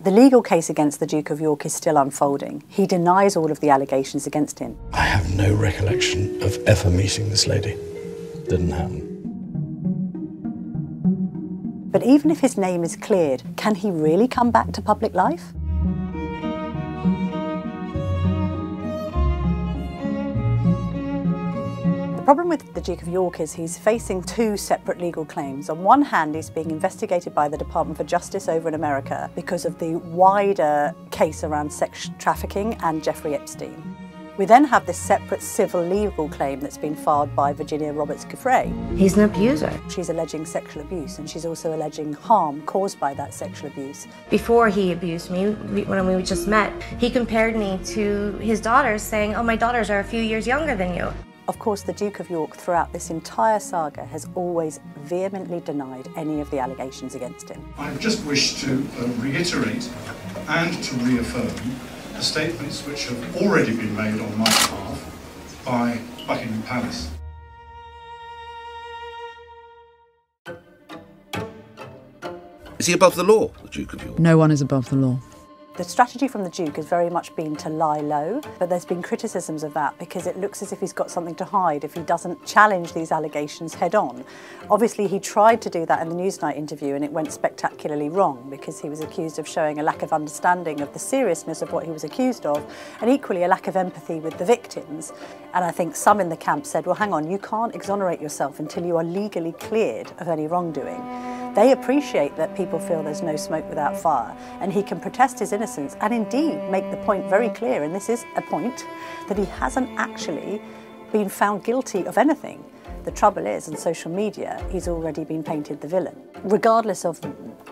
The legal case against the Duke of York is still unfolding. He denies all of the allegations against him. I have no recollection of ever meeting this lady. Didn't happen. But even if his name is cleared, can he really come back to public life? The problem with the Duke of York is he's facing two separate legal claims. On one hand, he's being investigated by the Department for Justice over in America because of the wider case around sex trafficking and Jeffrey Epstein. We then have this separate civil legal claim that's been filed by Virginia Roberts-Giffray. He's an abuser. She's alleging sexual abuse, and she's also alleging harm caused by that sexual abuse. Before he abused me, when we just met, he compared me to his daughters, saying, "Oh, my daughters are a few years younger than you." Of course, the Duke of York, throughout this entire saga, has always vehemently denied any of the allegations against him. I just wish to reiterate and to reaffirm the statements which have already been made on my behalf by Buckingham Palace. Is he above the law, the Duke of York? No one is above the law. The strategy from the Duke has very much been to lie low, but there's been criticisms of that because it looks as if he's got something to hide if he doesn't challenge these allegations head on. Obviously, he tried to do that in the Newsnight interview and it went spectacularly wrong because he was accused of showing a lack of understanding of the seriousness of what he was accused of and equally a lack of empathy with the victims. And I think some in the camp said, well, hang on, you can't exonerate yourself until you are legally cleared of any wrongdoing. They appreciate that people feel there's no smoke without fire, and he can protest his innocence and indeed make the point very clear, and this is a point, that he hasn't actually been found guilty of anything. The trouble is, on social media, he's already been painted the villain. Regardless of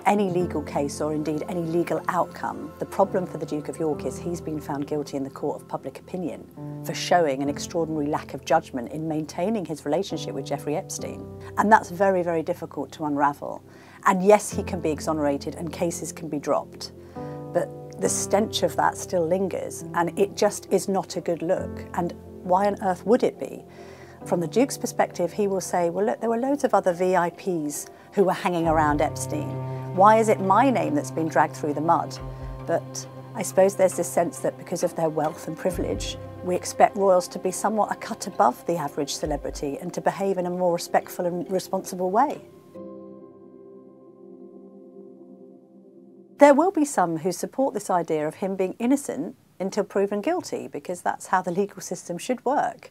any legal case or indeed any legal outcome, the problem for the Duke of York is he's been found guilty in the court of public opinion for showing an extraordinary lack of judgment in maintaining his relationship with Jeffrey Epstein. And that's very, very difficult to unravel. And yes, he can be exonerated and cases can be dropped, but the stench of that still lingers and it just is not a good look. And why on earth would it be? From the Duke's perspective, he will say, well, look, there were loads of other VIPs who were hanging around Epstein. Why is it my name that's been dragged through the mud? But I suppose there's this sense that because of their wealth and privilege, we expect royals to be somewhat a cut above the average celebrity and to behave in a more respectful and responsible way. There will be some who support this idea of him being innocent until proven guilty, because that's how the legal system should work.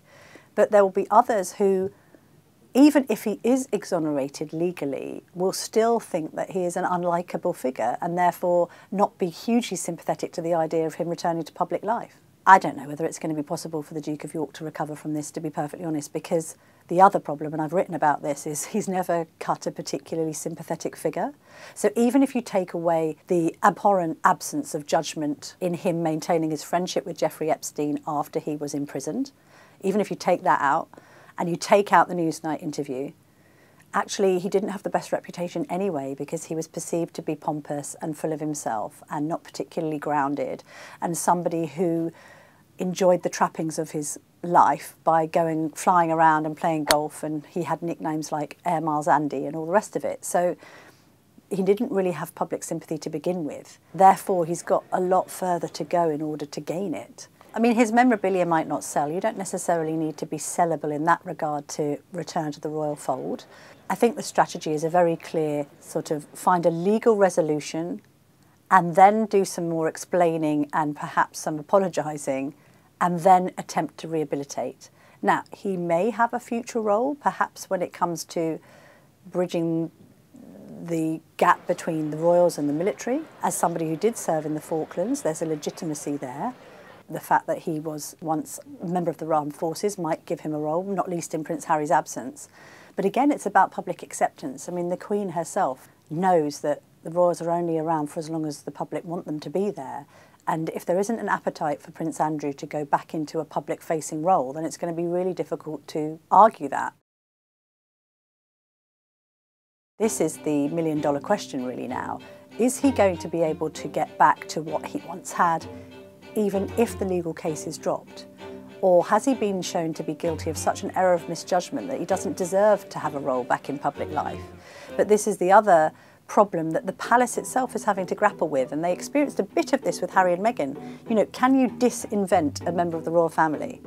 But there will be others who, even if he is exonerated legally, will still think that he is an unlikable figure and therefore not be hugely sympathetic to the idea of him returning to public life. I don't know whether it's going to be possible for the Duke of York to recover from this, to be perfectly honest, because the other problem, and I've written about this, is he's never cut a particularly sympathetic figure. So even if you take away the abhorrent absence of judgment in him maintaining his friendship with Jeffrey Epstein after he was imprisoned, even if you take that out and you take out the Newsnight interview, actually he didn't have the best reputation anyway because he was perceived to be pompous and full of himself and not particularly grounded and somebody who enjoyed the trappings of his life by flying around and playing golf, and he had nicknames like Air Miles Andy and all the rest of it. So he didn't really have public sympathy to begin with. Therefore, he's got a lot further to go in order to gain it. I mean, his memorabilia might not sell. You don't necessarily need to be sellable in that regard to return to the royal fold. I think the strategy is a very clear sort of find a legal resolution and then do some more explaining and perhaps some apologising and then attempt to rehabilitate. Now, he may have a future role, perhaps when it comes to bridging the gap between the royals and the military. As somebody who did serve in the Falklands, there's a legitimacy there. The fact that he was once a member of the armed forces might give him a role, not least in Prince Harry's absence. But again, it's about public acceptance. I mean, the Queen herself knows that the royals are only around for as long as the public want them to be there. And if there isn't an appetite for Prince Andrew to go back into a public-facing role, then it's going to be really difficult to argue that. This is the million-dollar question really now. Is he going to be able to get back to what he once had, even if the legal case is dropped? Or has he been shown to be guilty of such an error of misjudgment that he doesn't deserve to have a role back in public life? But this is the other problem that the palace itself is having to grapple with, and they experienced a bit of this with Harry and Meghan. You know, can you disinvent a member of the royal family?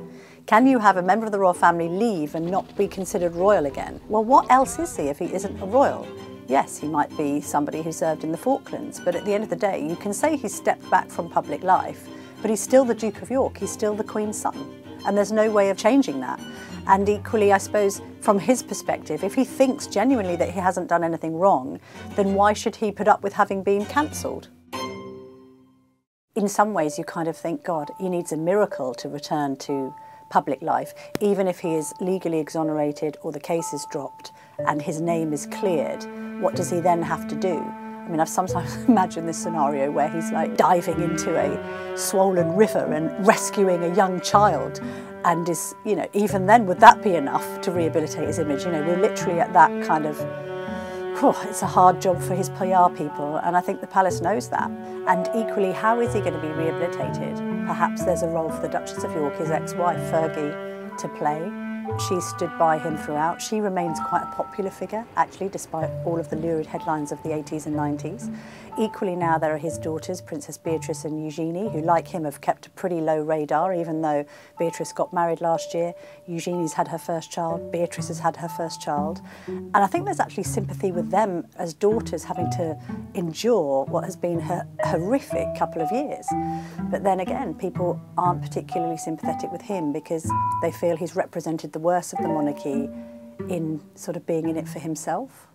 Can you have a member of the royal family leave and not be considered royal again? Well, what else is he if he isn't a royal? Yes, he might be somebody who served in the Falklands, but at the end of the day, you can say he's stepped back from public life, but he's still the Duke of York, he's still the Queen's son, and there's no way of changing that. And equally, I suppose, from his perspective, if he thinks genuinely that he hasn't done anything wrong, then why should he put up with having been cancelled? In some ways, you kind of think, God, he needs a miracle to return to public life, even if he is legally exonerated or the case is dropped and his name is cleared. What does he then have to do? I mean, I've sometimes imagined this scenario where he's like diving into a swollen river and rescuing a young child, and is, you know, even then, would that be enough to rehabilitate his image? You know, we're literally at that kind of, it's a hard job for his PR people, and I think the palace knows that. And equally, how is he going to be rehabilitated? Perhaps there's a role for the Duchess of York, his ex-wife Fergie, to play. She stood by him throughout. She remains quite a popular figure, actually, despite all of the lurid headlines of the 80s and 90s. Equally now there are his daughters, Princess Beatrice and Eugenie, who, like him, have kept a pretty low radar, even though Beatrice got married last year. Eugenie's had her first child, Beatrice has had her first child. And I think there's actually sympathy with them as daughters having to endure what has been a horrific couple of years. But then again, people aren't particularly sympathetic with him because they feel he's represented the worst of the monarchy in sort of being in it for himself.